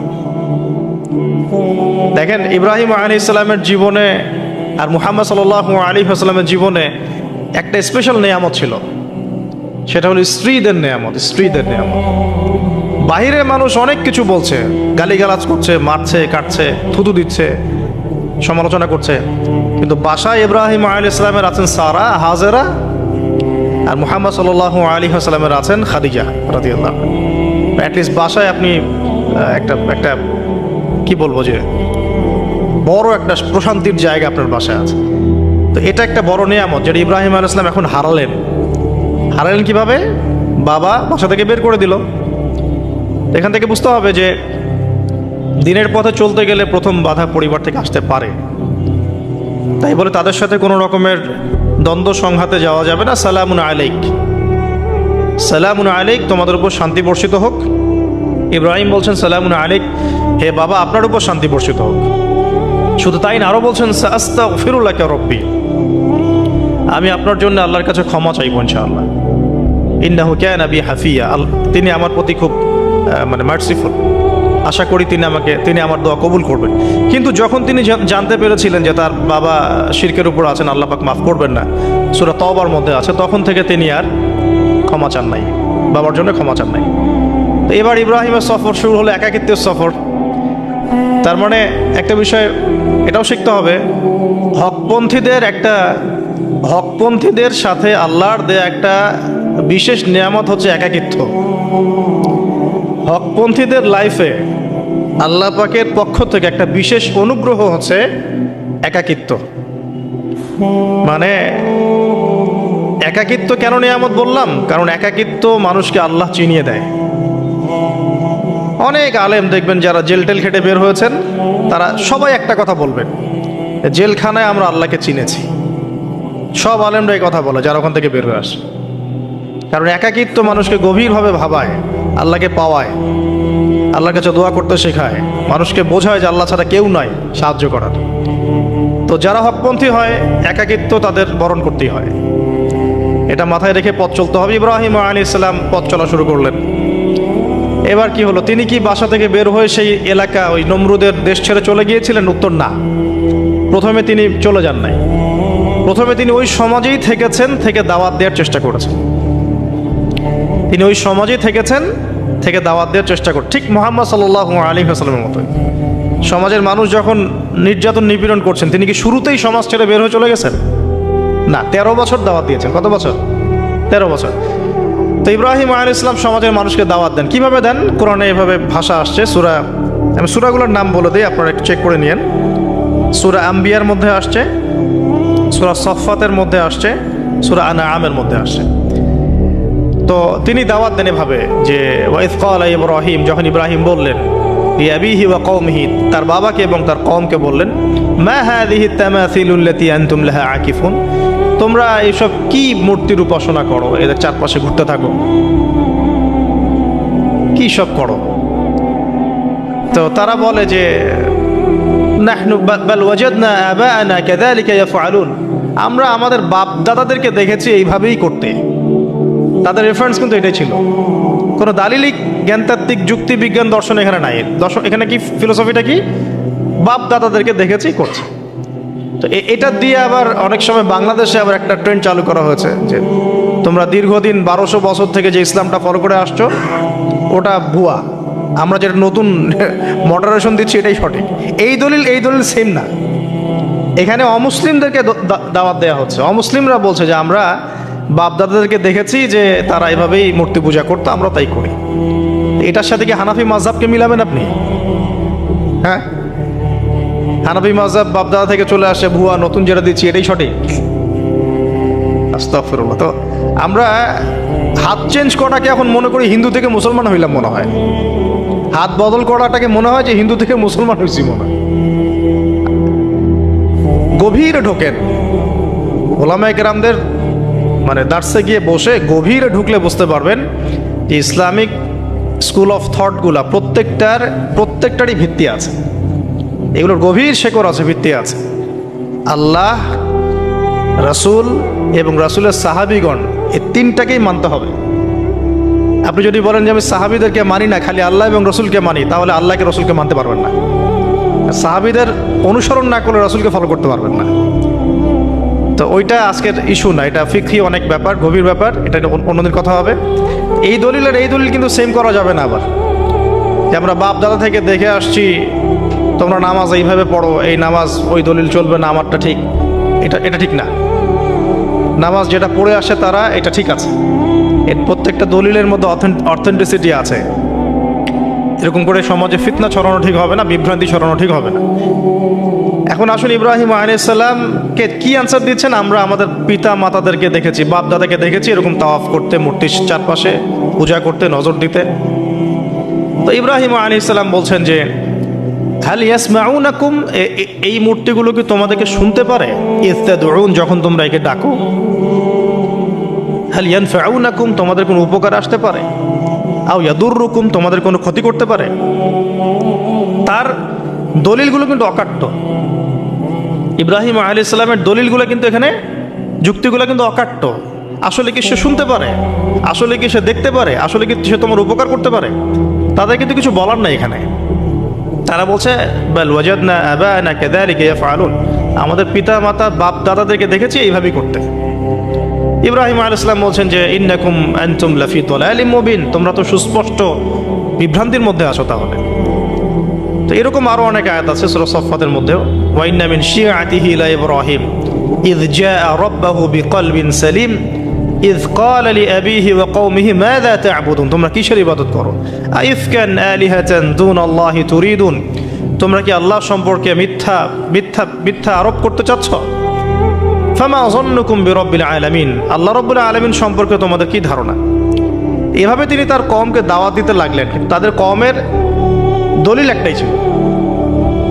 দেখেন ইব্রাহিম আলাইহিস সালামের জীবনে আর মুহাম্মদ সাল্লাল্লাহু আলাইহি ওয়াসাল্লামের জীবনে একটা স্পেশাল নেয়ামত ছিল, সেটা হলো স্ত্রীদের নেয়ামত। স্ত্রীদের নেয়ামত। বাহিরের মানুষ অনেক কিছু বলছে, গালিগালাজ করছে, মারছে, কাটছে, থুতু দিচ্ছে, সমালোচনা করছে, কিন্তু বাসায় ইব্রাহিম আলাইহিস সালামের আছেন সারা, হাজেরা, আর মুহাম্মদ সাল্লাল্লাহু আলাইহি ওয়াসাল্লামের আছেন খাদিজা রাদিয়াল্লাহু আনহা। অ্যাটলিস্ট বাসায় আপনি একটা কি বলবো যে বড় একটা প্রশান্তির জায়গা আপনার বাসায় আছে। তো এটা একটা বড় নিয়ামত যেটা ইব্রাহিম আলাইহিস সালাম এখন হারালেন। হারালেন কিভাবে? বাবা বাসা থেকে বের করে দিল। এখান থেকে বুঝতে হবে যে দিনের পথে চলতে গেলে প্রথম বাধা পরিবার থেকে আসতে পারে, তাই বলে তাদের সাথে কোনো রকমের দ্বন্দ্ব সংঘাতে যাওয়া যাবে না। সালামুন আলাইক, সালামুন আলাইক, তোমাদের উপর শান্তি বর্ষিত হোক। ইব্রাহিম বলছেন সালামুন আলাইক, হে বাবা আপনার উপর শান্তি বর্ষিত হোক। শুধু তাই না, আরো বলছেন আস্তাগফিরু লাকা রব্বি, আমি আপনার জন্য আল্লাহর কাছে ক্ষমা চাইব ইনশাআল্লাহ। ইন্নাহু কানা বি হাফিয়া, তিনি আমার প্রতি খুব মার্সিফুল, আশা করি তিনি আমার দোয়া কবুল করবেন। কিন্তু যখন তিনি জানতে পেরেছিলেন যে তার বাবা শিরকের উপর আছেন, আল্লাহ পাক মাফ করবেন না, সূরা তওবার মধ্যে আছে, তখন থেকে তিনি আর ক্ষমা চান নাই, বাবার জন্য ক্ষমা চান নাই। তো এবার ইব্রাহিমের সফর শুরু হলো একাকিত্বের সফর। তার মানে একটা বিষয় এটাও শিখতে হবে, হকপন্থীদের সাথে আল্লাহর দেয়া একটা বিশেষ নিয়ামত হচ্ছে একাকিত্ব। হকপন্থীদের লাইফে আল্লাহ পাকের পক্ষ থেকে একটা বিশেষ অনুগ্রহ হচ্ছে একাকিত্ব। মানে একাকিত্ব কেন নিয়ামত বললাম? কারণ একাকিত্ব মানুষকে আল্লাহ চিনিয়ে দেয়। অনেক আলেম দেখবেন যারা জেল টেল খেটে বের হয়েছেন, তারা সবাই একটা কথা বলবেন, জেলখানায় আমরা আল্লাহকে চিনেছি। সব আলেমরা এই কথা বলে যারা ওখান থেকে বের হয়ে আসে। কারণ একাকিত্ব মানুষকে গভীরভাবে ভাবায়, আল্লাহকে পাওয়ায়, আল্লাহর কাছে দোয়া করতে শেখায়, মানুষকে বোঝায় যে আল্লাহ ছাড়া কেউ নাই সাহায্য করার। তো যারা হকপন্থী হয় একাকিত্ব তাদের বরণ করতেই হয়, এটা মাথায় রেখে পথ চলতে হবে। ইব্রাহিম আলাইহিস সালাম পথ চলা শুরু করলেন। এবার কি হলো? তিনি কি বাসা থেকে বের হয়ে সেই এলাকা, ওই নমরুদের দেশ ছেড়ে চলে গিয়েছিলেন? উত্তর না। প্রথমে তিনি চলে যান নাই, প্রথমে তিনি ওই সমাজেই থেকেছেন, থেকে দাওয়াত দেওয়ার চেষ্টা করেছেন। তিনি ওই সমাজেই থেকেছেন, থেকে দাওয়াত দেওয়ার চেষ্টা করেন, ঠিক মুহাম্মদ সাল্লাল্লাহু আলাইহি ওয়াসাল্লামের মতোই। সমাজের মানুষ যখন নির্যাতন নিপীড়ন করছেন, তিনি কি শুরুতেই সমাজ ছেড়ে বের হয়ে চলে গেছেন? না, 13 বছর দাওয়াত দিয়েছেন। কত বছর? 13 বছর। তো ইব্রাহিম আলাইহিস সালাম সমাজের মানুষকে দাওয়াত দেন। কিভাবে দেন? কোরআনে এভাবে ভাষা আসছে। আমি সূরাগুলোর নাম বলে দিই, আপনারা একটু চেক করে নিয়েন। সূরা আম্বিয়ার মধ্যে আসছে, সূরা সফফাতের মধ্যে আসছে, সূরা আনআমের মধ্যে আসছে। তো তিনি দাওয়াত দেন এভাবে যে ওয়াইদ ক্বালা ইব্রাহিম, যখন ইব্রাহিম বললেন লিআবিহি ওয়া কওমিহি, তার বাবাকে এবং তার কওমকে বললেন, মা হাযিহি তামাসিলুল্লাতী আনতুম লাহা আকিফুন, তোমরা এইসব কি মূর্তির উপাসনা করো, এদের চারপাশে ঘুরতে থাকো, কি সব করো? তো তারা বলে যে নাহনু বাল ওয়াজাদনা আবাআনা কাযালিকা ইয়াফআলুন, আমরা আমাদের বাপ দাদাদেরকে দেখেছি এইভাবেই করতে। তাদের রেফারেন্স কিন্তু এটাই ছিল, কোনো দালিলিক জ্ঞানতাত্ত্বিক যুক্তি বিজ্ঞান দর্শন এখানে নাই। দর্শন এখানে কি, ফিলোসফিটা কি? বাপ দাদাদেরকে দেখেছি করছে। তো এটা দিয়ে আবার অনেক সময় বাংলাদেশে আবার একটা ট্রেন্ড চালু করা হয়েছে যে তোমরা দীর্ঘদিন 1200 বছর থেকে যে ইসলামটা ফলো করে আসছো ওটা ভুয়া, আমরা যেটা নতুন মডারেশন দিচ্ছি এটাই সঠিক। এই দলিল সেম না। এখানে অমুসলিমদেরকে দাওয়াত দেওয়া হচ্ছে। অমুসলিমরা বলছে যে আমরা বাপদাদাদেরকে দেখেছি যে তারা এভাবেই মূর্তি পূজা করতো, আমরা তাই করি। এটার সাথে কি হানাফি মাযহাবকে মিলাবেন আপনি? হ্যাঁ, হানাফি মাযহাব বাপদাদা থেকে চলে আসে, ভুয়া, নতুন যেটা দিচ্ছি এটাই সঠিক। আস্তাগফিরুল্লাহ। তো আমরা হাত চেঞ্জ করাটাকে এখন মনে করি হিন্দু থেকে মুসলমান হইলাম মনে হয়। হাত বদল করাটাকে মনে হয় যে হিন্দু থেকে মুসলমান হয়েছি মনে হয়। গভীরে ঢোকেন, ওলামায়ে কেরামদের মানে দার্সে গিয়ে বসে গভীরে ঢুকলে বুঝতে পারবেন যে ইসলামিক স্কুল অফ থটগুলা প্রত্যেকটারই ভিত্তি আছে, এগুলোর গভীর শেকড় আছে, ভিত্তি আছে। আল্লাহ, রাসূল এবং রাসূলের সাহাবীগণ, এই তিনটাকেই মানতে হবে। আপনি যদি বলেন যে আমি সাহাবীদেরকে মানি না, খালি আল্লাহ এবং রসুলকে মানি, তাহলে আল্লাহকে রসুলকে মানতে পারবেন না। সাহাবীদের অনুসরণ না করলে রসুলকে ফলো করতে পারবেন না। তো ওইটা আজকের ইস্যু না, এটা ফিকহি অনেক ব্যাপার, গভীর ব্যাপার, এটা অন্যদিন কথা হবে। এই দলিল কিন্তু সেম করা যাবে না। আবার যে আমরা বাপ দাদা থেকে দেখে আসছি, তোমরা নামাজ এইভাবে পড়ো, এই নামাজ ওই দলিল চলবে না, আমারটা ঠিক, এটা ঠিক না। নামাজ যেটা পড়ে আসে তারা এটা ঠিক আছে, এর প্রত্যেকটা দলিলের মধ্যে অথেন্টিসিটি আছে। এরকম করে সমাজে ফিতনা ছড়ানো ঠিক হবে না, বিভ্রান্তি ছড়ানো ঠিক হবে না। এখন আসুন ইব্রাহিম আলাইহিস সালামকে কি আনসার দিচ্ছেন? আমরা আমাদের পিতা মাতাদেরকে দেখেছি, বাপ দাদাকে দেখেছি এরকম তাওয়াফ করতে, মূর্তির চারপাশে পূজা করতে, নজর দিতে। তো ইব্রাহিম আলাইহিস সালাম বলছেন যে হাল ইয়াসমাউনাকুম, এই মূর্তিগুলো কি তোমাদেরকে শুনতে পারে? ইস্তাদউন, যখন তোমরা একে ডাকো। হাল ইয়ানফাউনাকুম, তোমাদের কোনো উপকার আসতে পারে? আও ইয়াদুররুকুম, তোমাদের কোনো ক্ষতি করতে পারে? তার দলিলগুলো কিন্তু অকাট্য। ইব্রাহিম আলাইহিস সালামের দলিলগুলো কিন্তু এখানে, যুক্তিগুলো কিন্তু অকাট্য। আসলে কি সে শুনতে পারে? আসলে কি সে দেখতে পারে? আসলে কি সে তোমার উপকার করতে পারে? তাদের কিন্তু কিছু বলার নাই এখানে। তারা বলছে বাল ওয়াজাদনা আবানা কাযালিকা ইয়াফআলুন, আমাদের পিতা মাতা বাপ দাদাদেরকে দেখেছি এইভাবেই করতে। ইব্রাহিম আলাইহিস সালাম বলছেন যে ইন্নাকুম আনতুম লাফি দালালিম মুবিন, তোমরা তো সুস্পষ্ট বিভ্রান্তির মধ্যে আছো তাহলে। তো এরকম আরো অনেক আয়াত আছে সূরা সাফফাতের মধ্যেও, ওয়া ইন্না মিন শিআতিহি লা ইব্রাহিম ইয জাআ রাব্বাহু বিকলবিন সালিম ইয ক্বালা লিআবিহি ওয়া কওমিহি মাযা তা'বুদুন, তোমরা কিসের ইবাদত করো? আইফকান আলিহাতান দুনাল্লাহি তুরিদুন, তোমরা কি আল্লাহ সম্পর্কে মিথ্যা আরোপ করতে চাচ্ছ? ফামা যন্নুকুম বিরাব্বিল আলামিন, আল্লাহ রাব্বুল আলামিন সম্পর্কে তোমাদের কি ধারণা? এভাবে তিনি তার কওমকে দাওয়াত দিতে লাগলেন। কিন্তু তাদের কওমের দলিল একটাই ছিল,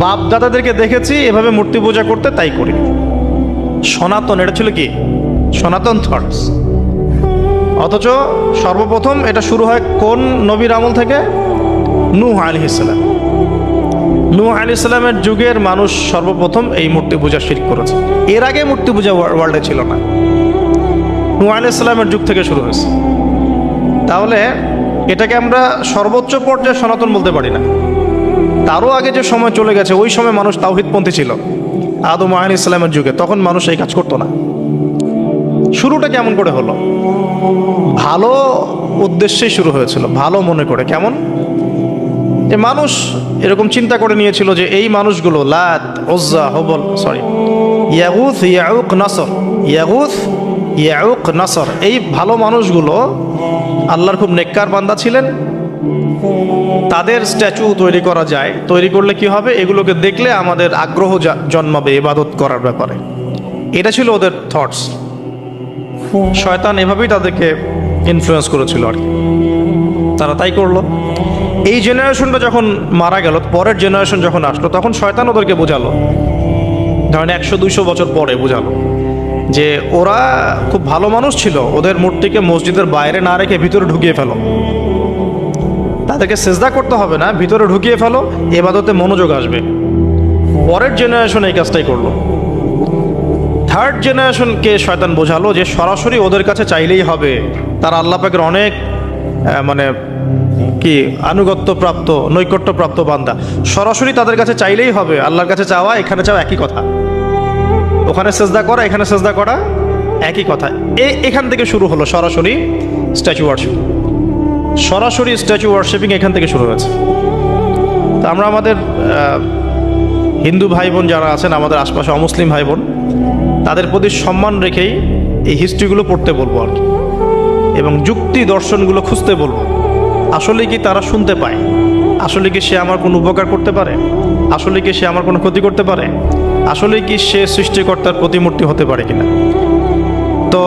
বাপ দাদাদেরকে দেখেছি এভাবে মূর্তি পূজা করতে, তাই করি। সনাতন, এটা ছিল কি সনাতন থটস। অথচ সর্বপ্রথম এটা শুরু হয় কোন নবীর আমল থেকে? নূহ আলাইহিস সালাম। নূহ আলাইহিস সালামের যুগের মানুষ সর্বপ্রথম এই মূর্তি পূজা শিরক করেছে। এর আগে মূর্তি পূজা ওয়ার্ল্ডে ছিল না, নূহ আলাইহিস সালামের যুগ থেকে শুরু হয়েছে। তাহলে এটাকে আমরা সর্বোচ্চ পর্যায়ে সনাতন বলতে পারি না। তারও আগে যে সময় চলে গেছে, ওই সময় মানুষ তাওহীদপন্থী ছিল। আদম আলাইহিস সালামের যুগে তখন মানুষ এই কাজ করতো না। শুরুটা কেমন করে হলো? ভালো উদ্দেশ্যেই শুরু হয়েছিল, ভালো মনে করে। কেমন? যে মানুষ এরকম চিন্তা করে নিয়েছিল যে এই মানুষগুলো লাত, উজ্জা, হুবল, ইয়াগুথ, ইয়াউক, নাসর, ইয়াগুথ, ইয়াউক, নাসর, এই ভালো মানুষগুলো আল্লাহর খুব নেককার বান্দা ছিলেন। তাদের স্ট্যাচু তৈরি করা যায়, তৈরি করলে কি হবে? এগুলোকে দেখলে আমাদের আগ্রহ জন্মাবে ইবাদত করার ব্যাপারে। এটা ছিল ওদের থটস। শয়তান এভাবেই তাদেরকে ইনফ্লুয়েন্স করেছিল আর কি। তারা তাই করলো। এই জেনারেশনটা যখন মারা গেল, পরের জেনারেশন যখন আসলো, তখন শয়তান ওদেরকে বোঝালো, ধরেন 100-200 বছর পরে বোঝালো যে ওরা খুব ভালো মানুষ ছিল, ওদের মূর্তিকে মসজিদের বাইরে না রেখে ভিতরে ঢুকিয়ে ফেলো। তাদেরকে সেজদা করতে হবে না, ভিতরে ঢুকিয়ে ফেলো, ইবাদতে মনোযোগ আসবে। পরের জেনারেশন এই কাজটাই করলো। থার্ড জেনারেশনকে শয়তান বোঝালো যে সরাসরি ওদের কাছে চাইলেই হবে, তারা আল্লাহ পাকের অনেক মানে কি আনুগত্য প্রাপ্ত, নৈকট্য প্রাপ্ত বান্দা, সরাসরি তাদের কাছে চাইলেই হবে। আল্লাহর কাছে চাওয়া, এখানে চাওয়া একই কথা, ওখানে সেজদা করা, এখানে সেজদা করা একই কথা। এখান থেকে শুরু হলো সরাসরি স্ট্যাচু ওয়ার্শিপ। সরাসরি স্ট্যাচু ওয়ার্শিপিং এখান থেকে শুরু হয়েছে। তা আমরা আমাদের হিন্দু ভাই বোন যারা আছেন, আমাদের আশপাশে অমুসলিম ভাই বোন, তাদের প্রতি সম্মান রেখেই এই হিস্ট্রিগুলো পড়তে বলবো আর কি, এবং যুক্তি দর্শনগুলো খুঁজতে বলবো। আসলে কি তারা শুনতে পায়? আসলে কি সে আমার কোনো উপকার করতে পারে? আসলে কি সে আমার কোনো ক্ষতি করতে পারে? আসলে কি সে সৃষ্টিকর্তার প্রতিমূর্তি হতে পারে কিনা? তো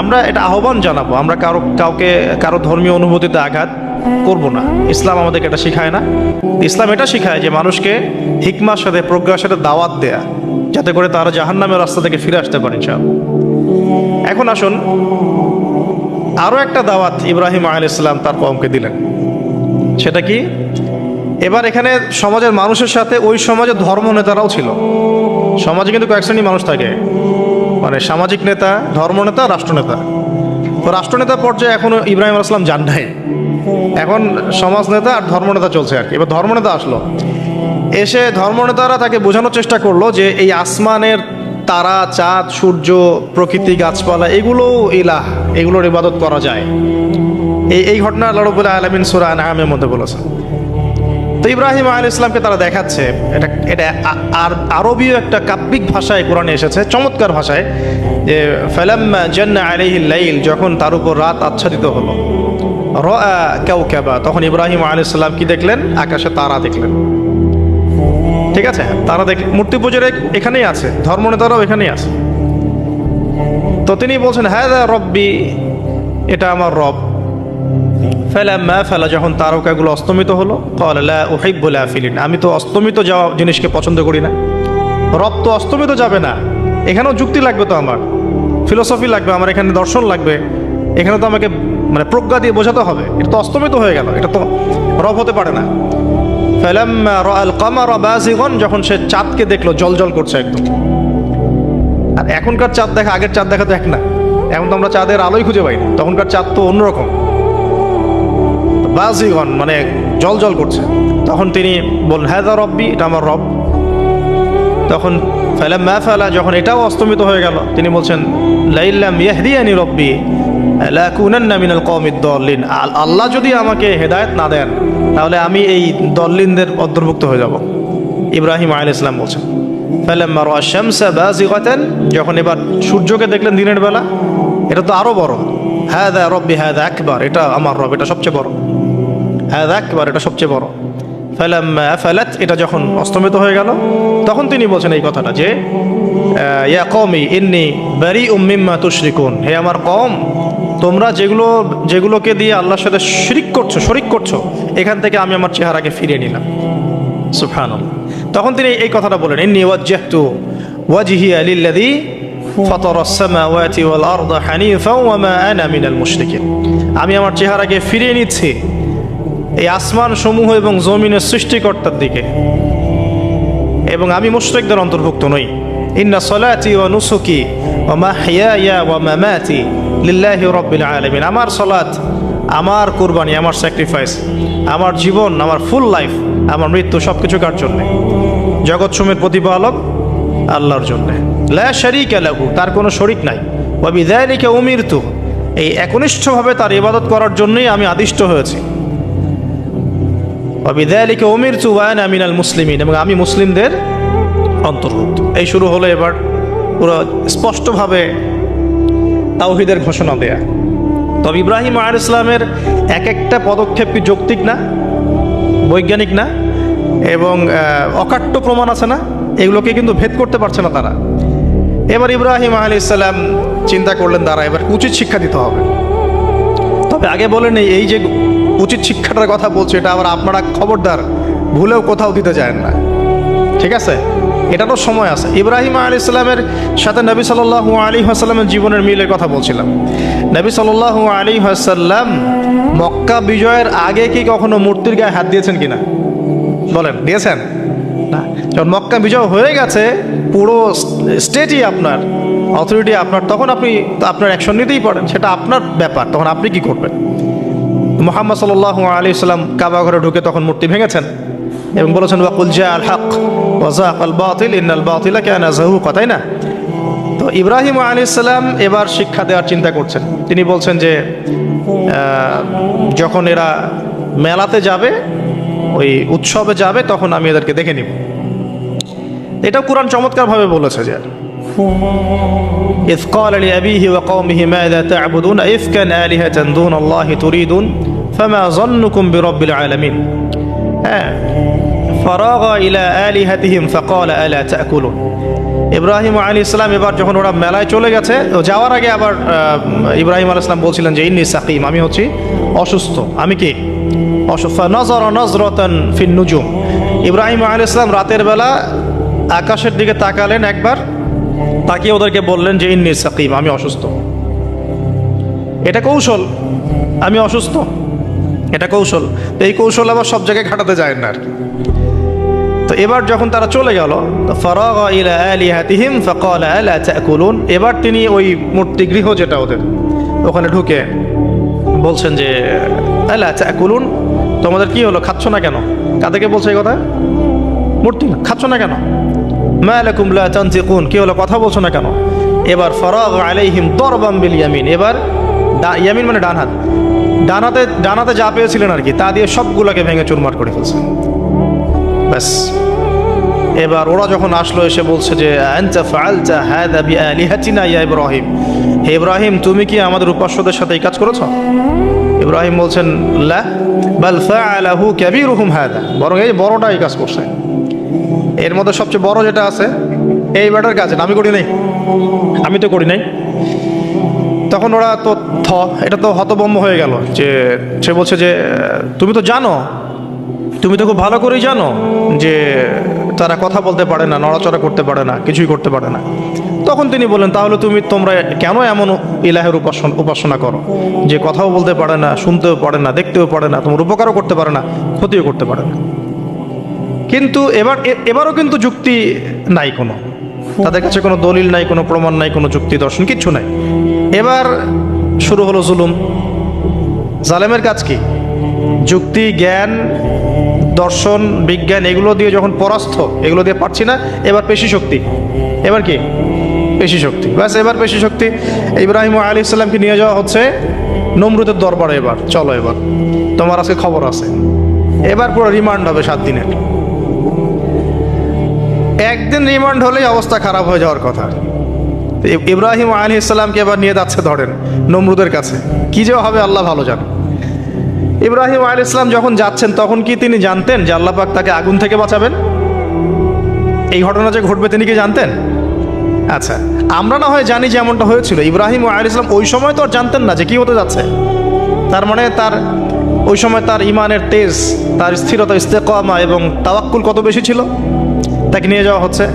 আমরা এটা আহ্বান জানাবো, আমরা কারো ধর্মীয় অনুভূতিতে আঘাত করব না। ইসলাম আমাদেরকে এটা শেখায় না। ইসলাম এটা শেখায় যে মানুষকে হিকমার সাথে, প্রজ্ঞার সাথে দাওয়াত দেয়া, যাতে করে তারা জাহান্নামের রাস্তা থেকে ফিরে আসতে পারে ইনশাআল্লাহ। এখন আসুন, আরও একটা দাওয়াত ইব্রাহিম আলাইহিস সালাম তার কওমকে দিলেন। সেটা কি? এবার এখানে সমাজের মানুষের সাথে ওই সমাজের ধর্ম নেতারাও ছিল। সমাজে কিন্তু কয়েক শ্রেণীর মানুষ থাকে, মানে সামাজিক নেতা, ধর্মনেতা, রাষ্ট্রনেতা। তো রাষ্ট্রনেতা পর্যায়ে এখনো ইব্রাহিম আলাইহিস সালাম যান নাই, এখন সমাজ নেতা আর ধর্মনেতা চলছে আর কি। এবার ধর্মনেতা আসলো, এসে ধর্মনেতারা তাকে বোঝানোর চেষ্টা করলো যে এই আসমানের তারা, চাঁদ, সূর্য, প্রকৃতি, গাছপালা, এগুলো ইলাহ, এগুলোর ইবাদত করা যায়। এই ঘটনা আল্লাহ রাব্বুল আলামিন সূরা আনআমের মধ্যে বলেছে। তো ইব্রাহিম আলাইহিস সালামকে তারা দেখাচ্ছে, এটা আরবীয় একটা কাব্যিক ভাষায় কোরআনে এসেছে, চমৎকার ভাষায়, যে ফালাম্মা জান্না আলাইহিল লাইল, যখন তার উপর রাত আচ্ছাদিত হলো, রাআ কাওকাবা, তখন ইব্রাহিম আলাইহিস সালাম কি দেখলেন? আকাশে তারা দেখলেন। ঠিক আছে, তারা দেখ, মূর্তি পূজার এখানেই আছে, ধর্মনেতারাও এখানেই আছে। তো তিনি বলছেন হাযা রব্বি, এটা আমার রব। ফালাম্মা ফালা, যখন তারকাগুলো অস্তমিত হলো, ক্বালা লা উহিব্বুল আফিলিন, আমি তো অস্তমিত যাওয়া জিনিসকে পছন্দ করি না। রব তো অস্তমিত যাবে না, এখানেও যুক্তি লাগবে, তো আমার ফিলোসফি লাগবে, আমার এখানে দর্শন লাগবে, এখানে তো আমাকে মানে প্রজ্ঞা দিয়ে বোঝাতে হবে। এটা তো অস্তমিত হয়ে গেল, এটা তো রব হতে পারে না। ফালাম্মা রাআল কামারা বাযিগান, যখন সে চাঁদকে দেখলো জলজল করছে একদম। আর এখনকার চাঁদ দেখা আগের চাঁদ দেখা তো এক না, এখন তো আমরা চাঁদের আলোই খুঁজে পাই না, তখনকার চাঁদ তো অন্যরকম। বাযিগান মানে জলজল করছে। তখন তিনি বললেন হাযা রব্বি, এটা আমার রব। তখন ফালাম্মা ফালা, যখন এটাও অস্তমিত হয়ে গেল, তিনি বলছেন লাইল্লাম ইয়াহদিয়ানি রব্বি লাকুনান্না মিনাল কওমিদ দাল্লিন, আল্লাহ যদি আমাকে হেদায়েত না দেন তাহলে আমি এই দল্লিনদের অন্তর্ভুক্ত হয়ে যাব। ইব্রাহিম আলাইহিস সালাম বলছেন ফালাম্মা রাআ শামসা বাযিগাতান, যখন এবার সূর্যকে দেখলেন দিনের বেলা, এটা তো আরো বড়। হাযা রব্বি হাযা আকবার, এটা আমার রব, এটা সবচেয়ে বড়। হাযা আকবার, এটা সবচেয়ে বড়। ফালাম্মা আফালাত, এটা যখন অস্তমিত হয়ে গেল, তখন তিনি বলছেন এই কথাটা যে ইয়া কওমি ইন্নী বারিউম মিম্মা তুশরিকুন, হে আমার কওম, তোমরা যেগুলোকে দিয়ে আল্লাহর সাথে শরিক করছো, এখান থেকে আমি আমার চেহারাকে ফিরিয়ে নিলাম। সুবহানাল্লাহ। তখন তিনি এই কথাটা বলেন ইন্নী ওয়াজ্জাহতু ওয়াজহিয়া লিল্লাযী ফাতারাস সামাওয়াতি ওয়াল আরদা হানিফাও ওয়া মা আনা মিনাল মুশরিকিন, আমি আমার চেহারাকে ফিরিয়ে নিচ্ছি এই আসমান সমূহ এবং জমিনের সৃষ্টিকর্তার দিকে, এবং আমি মুশরিকদের অন্তর্ভুক্ত নই। ইন্না সলাতি ওয়া নুসুকি ওয়া মাহইয়ায়া ওয়া মামাতি লিল্লাহি রাব্বিল আলামিন, আমার সালাত, আমার কুরবানি, আমার স্যাক্রিফাইস, আমার জীবন, আমার ফুল লাইফ, আমার মৃত্যু, সবকিছু কার জন্য? জগৎসমূহের প্রতিপালক আল্লাহর জন্য। লা শারীকা লাহু, তার কোনো শরীক নাই। ওয়া বিযালিকা উমিরতু, এই একনিষ্ঠভাবে তার ইবাদত করার জন্যই আমি আদিষ্ট হয়েছি। ওয়া বিযালিকা উমিরতু ওয়া আনা মিনাল মুসলিমিন, এবং আমি মুসলিমদের অন্তর্ভুক্ত। এই শুরু হলো এবার পুরো স্পষ্টভাবে তাওহীদের ঘোষণা দেয়া। তবে ইব্রাহিম আলাইহিস সালামের এক একটা পদক্ষেপ কি যৌক্তিক না, বৈজ্ঞানিক না, এবং অকাট্য প্রমাণ আছে না, এগুলোকে কিন্তু ভেদ করতে পারছে না তারা। এবার ইব্রাহিম আলাইহিস সালাম চিন্তা করলেন তারা এবার উচিত শিক্ষা দিতে হবে। তবে আগে বলেন এই যে উচিত শিক্ষাটার কথা বলছে, এটা আবার আপনারা খবরদার ভুলেও কোথাও দিতে যায় না, ঠিক আছে? এটারও সময় আছে। ইব্রাহিম আলাইহিস সালামের সাথে নবী সাল্লাল্লাহু আলাইহি ওয়াসাল্লামের জীবনের মিলের কথা বলছিলাম। নবী সাল্লাল্লাহু আলাইহি ওয়াসাল্লাম মক্কা বিজয়ের আগে কি কখনো মূর্তির গায়ে হাত দিয়েছেন কিনা বলেন? দিয়েছেন না। যখন মক্কা বিজয় হয়ে গেছে, পুরো স্টেটই আপনার, অথরিটি আপনার, তখন আপনি আপনার অ্যাকশন নিতেই পারেন, সেটা আপনার ব্যাপার, তখন আপনি কি করবেন? মুহাম্মদ সাল্লাল্লাহু আলাইহি ওয়াসাল্লাম কাবা ঘরে ঢুকে তখন মূর্তি ভেঙেছেন এবং বলেছেন ওয়াকুল জাআল হক ওয়া যাকাল বাতিল ইন্নাল বাতিলা কানা যাহুকা, তাই না? তো ইব্রাহিম আলাইহিস সালাম এবার শিক্ষা দেওয়ার চিন্তা করছেন। তিনি বলছেন যে যখন এরা মেলাতে যাবে, ওই উৎসবে যাবে, তখন আমি এদেরকে দেখে নিব। এটাও কোরআন চমৎকারভাবে বলেছে যে إذ قال لأبيه وقومه ماذا تعبدون أئفكا آلهة دون الله تريدون فما ظنكم برب العالمين فراغ إلى آلهتهم فقال ألا تأكلون। ইব্রাহিম আলাইহিস সালাম এবার যখন ওরা মেলায় চলে গেছে, যাওয়ার আগে আবার ইব্রাহিম আলাইহিস সালাম বলছিলেন যে ইন্নী সাকিম, আমি হচ্ছি অসুস্থ। আমি কি অসুস্থ? নজর নজরতান ফিন নুজুম, ইব্রাহিম আলাইহিস সালাম রাতের বেলা আকাশের দিকে তাকালেন একবার, তাকিয়ে ওদেরকে বললেন যে ইন্নী সাকিম, আমি অসুস্থ। এটা কৌশল, আমি অসুস্থ, এটা কৌশল। তো এই কৌশল আবার সব জায়গায় খাটাতে যায় না আর কি। তো এবার যখন তারা চলে গেল, ফারাগা ইলা আলিহাতিহিম ফাকালা আলা তাকুলুন, এবার তিনি ওই মূর্তিগৃহ যেটা ওদের, ওখানে ঢুকে বলছেন যে আলা তাকুলুন, তোমাদের কি হলো, খাচ্ছ না কেন? কাদেরকে বলছে এই কথা? মূর্তি, খাচ্ছ না কেন? মা লাকুম লা তানতিকুন, কি হলো, কথা বলছো না কেন? এবার ফারাগা আলাইহিম দরবাম বিল ইয়ামিন, এবার ইয়ামিন মানে ডান হাত, ডানাতে যা পেয়েছিলেন আর কি, তা দিয়ে সবগুলোকে ভেঙে চুরমার করে ফেলছে। ব্যাস, এবার ওরা যখন আসলো এসে বলছে যে আনতা ফাআলতা হাযা বিআলিহাতিনা ইয়া ইব্রাহিম, হে ইব্রাহিম তুমি কি আমাদের উপাস্যদের সাথে এই কাজ করেছো? ইব্রাহিম বলছেন লা বাল ফাআলাহু কাবীরুহুম হাযা, বরং এই বড়টা এই কাজ করছে, এর মধ্যে সবচেয়ে বড় যেটা আছে এই ব্যাটার কাজ, আমি করি নাই, আমি তো করি নাই। তখন ওরা তো এটা তো হতভম্ব হয়ে গেল, যে সে বলছে যে তুমি তো জানো, তুমি তো খুব ভালো করেই জানো যে তারা কথা বলতে পারে না, নড়াচড়া করতে পারে না, কিছুই করতে পারে না। তখন তিনি বললেন তাহলে তোমরা কেন এমন ইলাহের উপাসনা করো যে কথাও বলতে পারে না, শুনতেও পারে না, দেখতেও পারে না, তোমার উপকারও করতে পারে না, ক্ষতিও করতে পারে না। কিন্তু এবারও কিন্তু যুক্তি নাই, কোনো তাদের কাছে কোনো দলিল নাই, কোনো প্রমাণ নাই, কোনো যুক্তি দর্শন কিচ্ছু নাই। এবার শুরু হলো জুলুম। জালেমের কাজ কি? যুক্তি, জ্ঞান, দর্শন, বিজ্ঞান এগুলো দিয়ে যখন পরাস্ত, এগুলো দিয়ে পারছি না, এবার পেশি শক্তি। এবার কি? পেশি শক্তি। ব্যাস, এবার পেশি শক্তি। ইব্রাহিম আলাইহিস সালামকে নিয়ে যাওয়া হচ্ছে নমরুদের দরবারে। এবার চলো, এবার তোমার আজকে খবর আছে। এবার পুরো রিমান্ড হবে 7 দিনের। একদিন রিমান্ড হলেই অবস্থা খারাপ হয়ে যাওয়ার কথা। ইব্রাহিম আলাইহিস সালামকে এবার নিয়ে যাচ্ছে ধরেন নমরুদের কাছে। কি যে হবে আল্লাহ ভালো জানে। ইব্রাহিম আলাইহিস সালাম যখন যাচ্ছেন তখন কি তিনি জানতেন যে আল্লাহ পাক তাকে আগুন থেকে বাঁচাবেন? এই ঘটনা যে ঘটবে তিনি কি জানতেন? আচ্ছা, আমরা না হয় জানি যে এমনটা হয়েছিল। ইব্রাহিম আলাইহিস সালাম ওই সময় তো আর জানতেন না যে কি হতে যাচ্ছে। তার মানে তার ওই সময় তার ইমানের তেজ, তার স্থিরতা, ইস্তেকামা এবং তাওয়াক্কুল কত বেশি ছিল। তাকে নিয়ে যাওয়া হচ্ছে।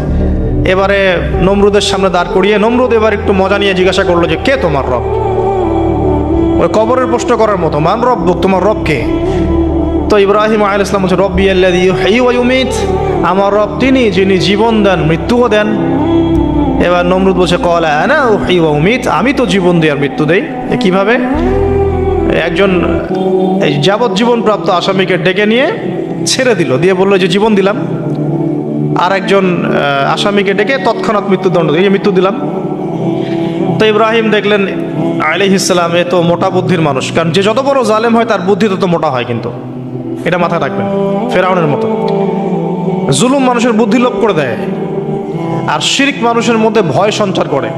এবারে নমরুদের সামনে দাঁড় করিয়ে নমরুদ এবার একটু মজা নিয়ে জিজ্ঞাসা করলো যে কে তোমার রব? ওই কবরের প্রশ্ন করার মতো, মান রব্বুক, তোমার রব কে? তো ইব্রাহিম আলাইহিস সালাম বলছে রব্বি আল্লাযী ইউহয়ী ওয়া ইউমীত, আমার রব তিনি যিনি জীবন দেন মৃত্যুও দেন। এবার নমরুদ বলছে ক্বালা আনা উহয়ী ওয়া উমীত, আমি তো জীবন দিই আর মৃত্যু দেই। কিভাবে? একজন যাবজ্জীবন প্রাপ্ত আসামিকে ডেকে নিয়ে ছেড়ে দিল, দিয়ে বললো যে জীবন দিলাম। আর একজন আসামিকে ডেকে তৎক্ষণাৎ মৃত্যুদণ্ড দিয়ে মৃত্যু দিলাম। তো ইব্রাহিম দেখলেন আলাইহিস সালাম এ তো মোটা বুদ্ধির মানুষ, কারণ যে যত বড় জালেম হয় তার বুদ্ধি তত মোটা হয়, কিন্তু এটা মাথায় রাখবেন। ফেরাউনের মতো জুলুম মানুষের বুদ্ধি লোপ করে দেয়, আর শিরক মানুষের মধ্যে ভয় সঞ্চার করে।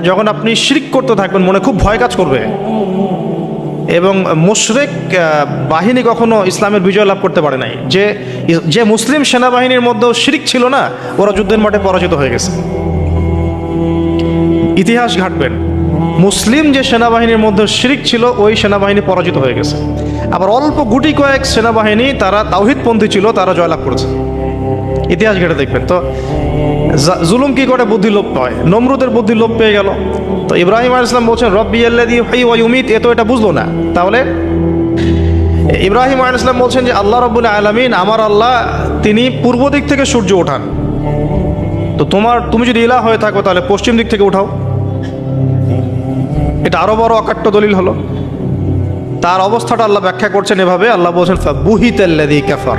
যখন আপনি শিরক করতে থাকবেন মনে খুব ভয় কাজ করবে। এবং মুশরিক বাহিনী কখনো ইসলামের বিজয় লাভ করতে পারে নাই। যে মুসলিম সেনাবাহিনীর মধ্যেও শিরক ছিল না, ওরা যুদ্ধের মাঠে পরাজিত হয়ে গেছে। ইতিহাস ঘাটবেন, মুসলিম যে সেনাবাহিনীর মধ্যে শিরক ছিল ওই সেনাবাহিনী পরাজিত হয়ে গেছে। আবার অল্প গুটি কয়েক সেনাবাহিনী তারা তাওহীদপন্থী ছিল, তারা জয়লাভ করেছে। ইতিহাস ঘেটে দেখবেন। তো জুলুম কি করে? বুদ্ধি লোপ পায়। নমরুদের বুদ্ধি লোপ পেয়ে গেল। তো ইব্রাহিম আলাইহিস সালাম বলছেন রব্বি আল্লাযী ইউহয়ী ওয়া ইউমীত, এ তো এটা বুঝলো না। তাহলে ইব্রাহিম আলাইহিস সালাম বলছেন যে আল্লাহ রাব্বুল আলামিন, আমার আল্লাহ তিনি পূর্ব দিক থেকে সূর্য ওঠান। তো তুমি যদি ইলাহ হয়ে থাকো তাহলে পশ্চিম দিক থেকে উঠাও। এটা আরো বড় অকাট্য দলিল হলো। তার অবস্থাটা আল্লাহ ব্যাখ্যা করছেন এভাবে। আল্লাহ বলছেন ফাবুহিতাল্লাযী কাফার,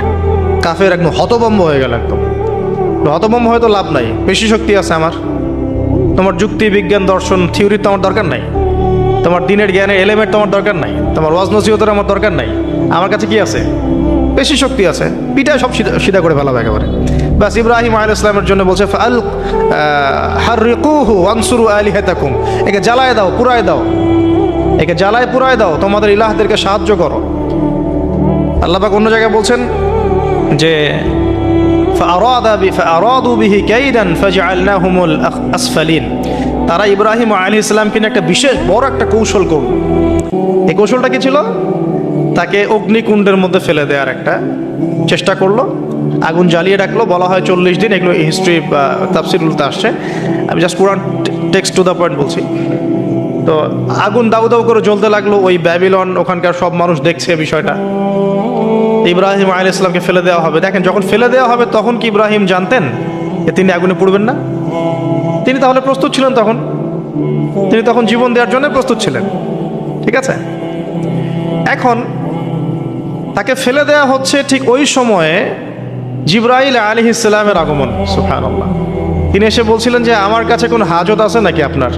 কাফের একদম হতভম্ব হয়ে গেল। একদম হতভম্ব হয়তো লাভ নাই, পেশি শক্তি আছে আমার। তোমার যুক্তি, বিজ্ঞান, দর্শন, থিওরি তো আমার দরকার নাই। তোমার দিনের জ্ঞানের এলিমেন্ট তোমার দরকার নাই। তোমার ওয়াজ নসিহতের আমার দরকার নাই। আমার কাছে কি আছে? পেশি শক্তি আছে। পিঠায় সব সিধা করে ফেলাবে একেবারে। বাস, ইব্রাহিম আলাইহিস সালামের জন্য বলছে ফাল হাররিকুহু ওয়ানসুরু আলিহাতাকুম, একে জ্বালায় দাও, পুরায় দাও, একে জ্বালায় পুরায় দাও, তোমাদের ইলাহদেরকে সাহায্য করো। আল্লাহ পাক অন্য জায়গায় বলছেন যে ফাআরাদু বিহি কাইদান ফাজআলনাহুমুল আসফালিন, তারা ইব্রাহিম আলাইহিস সালামকে নিয়ে একটা বিশেষ বড় একটা কৌশল করল। এই কৌশলটা কি ছিল? তাকে অগ্নিকুণ্ডের মধ্যে ফেলে দেওয়ার একটা চেষ্টা করলো। আগুন জ্বালিয়ে রাখলো, বলা হয় 40 দিন। এগুলো হিস্ট্রি তাফসিরুলতে আসছে, আমি just Quran text to the point বলছি। তো আগুন দাউ দাউ করে জ্বলতে লাগলো, ওই ব্যাবিলন, ওখানকার সব মানুষ দেখছে বিষয়টা। ইব্রাহিম আলাইহিস সালামকে ফেলে দেওয়া হবে। দেখেন, যখন ফেলে দেওয়া হবে তখন কি ইব্রাহিম জানতেন যে তিনি আগুনে পুড়বেন না? তিনি তাহলে প্রস্তুত ছিলেন, তিনি তখন জীবন দেওয়ার জন্য প্রস্তুত ছিলেন। ঠিক আছে, এখন তাকে ফেলে দেওয়া হচ্ছে, ঠিক ওই সময়ে জিবরাইল আলাইহিস সালামের আগমন। সুবহানাল্লাহ। তিনি এসে বলছিলেন যে আমার কাছে কোনো হাজত আছে নাকি আপনার?